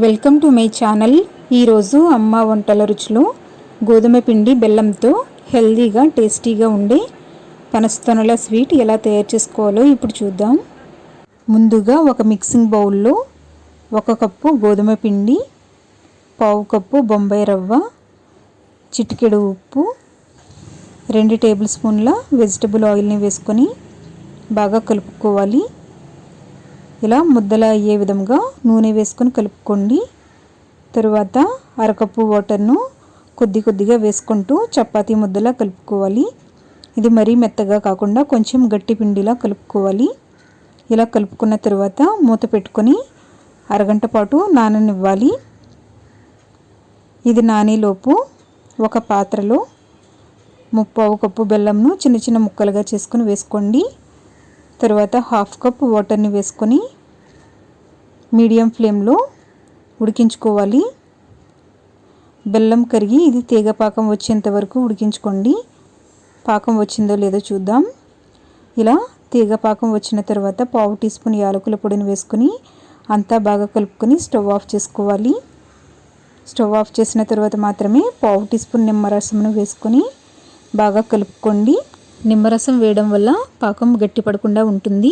Welcome to my channel. ఈరోజు అమ్మ వంటల రుచులు గోధుమ పిండి బెల్లంతో హెల్దీగా టేస్టీగా ఉండే పనస్తొనల స్వీట్ ఎలా తయారు చేసుకోవాలో ఇప్పుడు చూద్దాం. ముందుగా ఒక మిక్సింగ్ బౌల్లో 1 కప్పు గోధుమ పిండి, 1/2 కప్పు బొంబాయి రవ్వ, చిటికెడు ఉప్పు, 2 టేబుల్ స్పూన్ల వెజిటబుల్ ఆయిల్ని వేసుకొని బాగా కలుపుకోవాలి. ఇలా ముద్దలా అయ్యే విధంగా నూనె వేసుకొని కలుపుకోండి. తరువాత 1/2 కప్పు వాటర్ను కొద్దిగా వేసుకుంటూ చపాతీ ముద్దలా కలుపుకోవాలి. ఇది మరీ మెత్తగా కాకుండా కొంచెం గట్టి పిండిలా కలుపుకోవాలి. ఇలా కలుపుకున్న తర్వాత మూత పెట్టుకొని అరగంట పాటు నాననివ్వాలి. ఇది నానేలోపు ఒక పాత్రలో 1/2 కప్పు బెల్లంను చిన్న చిన్న ముక్కలుగా చేసుకొని వేసుకోండి. తర్వాత 1/2 కప్పు వాటర్ని వేసుకొని మీడియం ఫ్లేమ్లో ఉడికించుకోవాలి. బెల్లం కరిగి ఇది తీగ పాకం వచ్చేంత వరకు ఉడికించుకోండి. పాకం వచ్చిందో లేదో చూద్దాం. ఇలా తీగ పాకం వచ్చిన తర్వాత 1/2 టీ స్పూన్ యాలకుల పొడిని వేసుకొని అంతా బాగా కలుపుకొని స్టవ్ ఆఫ్ చేసుకోవాలి. స్టవ్ ఆఫ్ చేసిన తర్వాత మాత్రమే 1/2 టీ స్పూన్ నిమ్మరసంను వేసుకొని బాగా కలుపుకోండి. నిమ్మరసం వేయడం వల్ల పాకం గట్టి పడకుండా ఉంటుంది.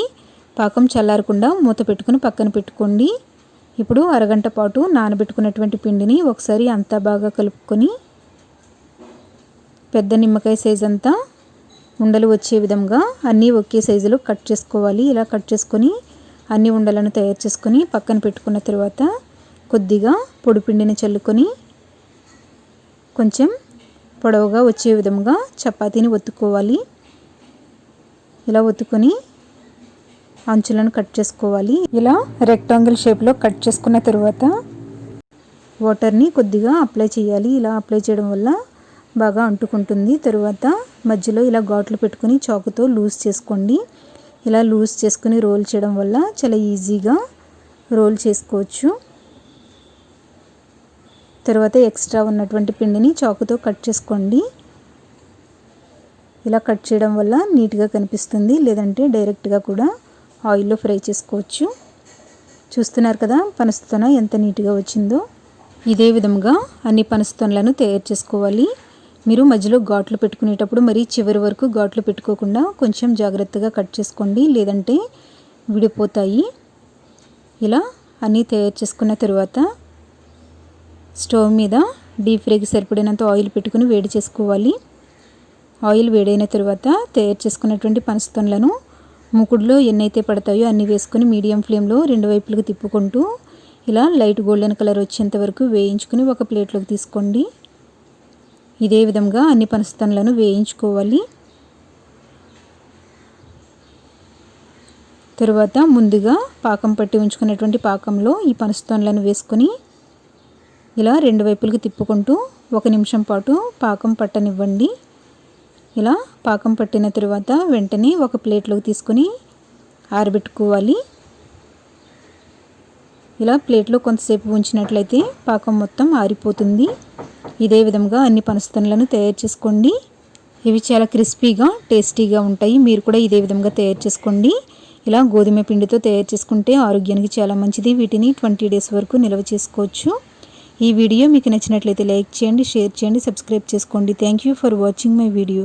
పాకం చల్లారకుండా మూత పెట్టుకుని పక్కన పెట్టుకోండి. ఇప్పుడు అరగంట పాటు నానబెట్టుకున్నటువంటి పిండిని ఒకసారి అంతా బాగా కలుపుకొని పెద్ద నిమ్మకాయ సైజ్ అంతా ఉండలు వచ్చే విధంగా అన్నీ ఒకే సైజులో కట్ చేసుకోవాలి. ఇలా కట్ చేసుకొని అన్ని ఉండలను తయారు చేసుకొని పక్కన పెట్టుకున్న తర్వాత కొద్దిగా పొడి పిండిని చల్లుకొని కొంచెం పొడవుగా వచ్చే విధంగా చపాతీని ఒత్తుకోవాలి. ఇలా ఒత్తుకొని అంచులను కట్ చేసుకోవాలి. ఇలా రెక్టాంగిల్ షేప్లో కట్ చేసుకున్న తర్వాత వాటర్ని కొద్దిగా అప్లై చేయాలి. ఇలా అప్లై చేయడం వల్ల బాగా అంటుకుంటుంది. తర్వాత మధ్యలో ఇలా ఘాట్లు పెట్టుకొని చాకుతో లూజ్ చేసుకోండి. ఇలా లూజ్ చేసుకుని రోల్ చేయడం వల్ల చాలా ఈజీగా రోల్ చేసుకోవచ్చు. తర్వాత ఎక్స్ట్రా ఉన్నటువంటి పిండిని చాకుతో కట్ చేసుకోండి. ఇలా కట్ చేయడం వల్ల నీట్గా కనిపిస్తుంది. లేదంటే డైరెక్ట్గా కూడా ఆయిల్లో ఫ్రై చేసుకోవచ్చు. చూస్తున్నారు కదా పనస్తొన ఎంత నీట్గా వచ్చిందో. ఇదే విధంగా అన్ని పనస్తొనలను తయారు చేసుకోవాలి. మీరు మధ్యలో ఘాట్లు పెట్టుకునేటప్పుడు మరీ చివరి వరకు ఘాట్లు పెట్టుకోకుండా కొంచెం జాగ్రత్తగా కట్ చేసుకోండి, లేదంటే విడిపోతాయి. ఇలా అన్నీ తయారు చేసుకున్న తర్వాత స్టవ్ మీద డీప్ ఫ్రైకి సరిపడినంత ఆయిల్ పెట్టుకుని వేడి చేసుకోవాలి. ఆయిల్ వేడైన తర్వాత తయారు చేసుకున్నటువంటి పనస్తొనలను మూకుడులో ఎన్నైతే పడతాయో అన్నీ వేసుకొని మీడియం ఫ్లేమ్లో 2 వైపులకు తిప్పుకుంటూ ఇలా లైట్ గోల్డెన్ కలర్ వచ్చేంత వరకు వేయించుకుని ఒక ప్లేట్లోకి తీసుకోండి. ఇదే విధంగా అన్ని పనస్తొనలను వేయించుకోవాలి. తరువాత ముందుగా పాకం పట్టి ఉంచుకున్నటువంటి పాకంలో ఈ పనస్తొనలను వేసుకొని ఇలా 2 వైపులకు తిప్పుకుంటూ 1 నిమిషం పాటు పాకం పట్టనివ్వండి. ఇలా పాకం పట్టిన తర్వాత వెంటనే ఒక ప్లేట్లోకి తీసుకొని ఆరబెట్టుకోవాలి. ఇలా ప్లేట్లో కొంతసేపు ఉంచినట్లయితే పాకం మొత్తం ఆరిపోతుంది. ఇదే విధంగా అన్ని పనస్తొనలను తయారు చేసుకోండి. ఇవి చాలా క్రిస్పీగా టేస్టీగా ఉంటాయి. మీరు కూడా ఇదే విధంగా తయారు చేసుకోండి. ఇలా గోధుమ పిండితో తయారు చేసుకుంటే ఆరోగ్యానికి చాలా మంచిది. వీటిని 20 డేస్ వరకు నిల్వ చేసుకోవచ్చు. ఈ వీడియో మీకు నచ్చినట్లయితే లైక్ చేయండి, షేర్ చేయండి, సబ్స్క్రైబ్ చేసుకోండి. Thank you for watching my video.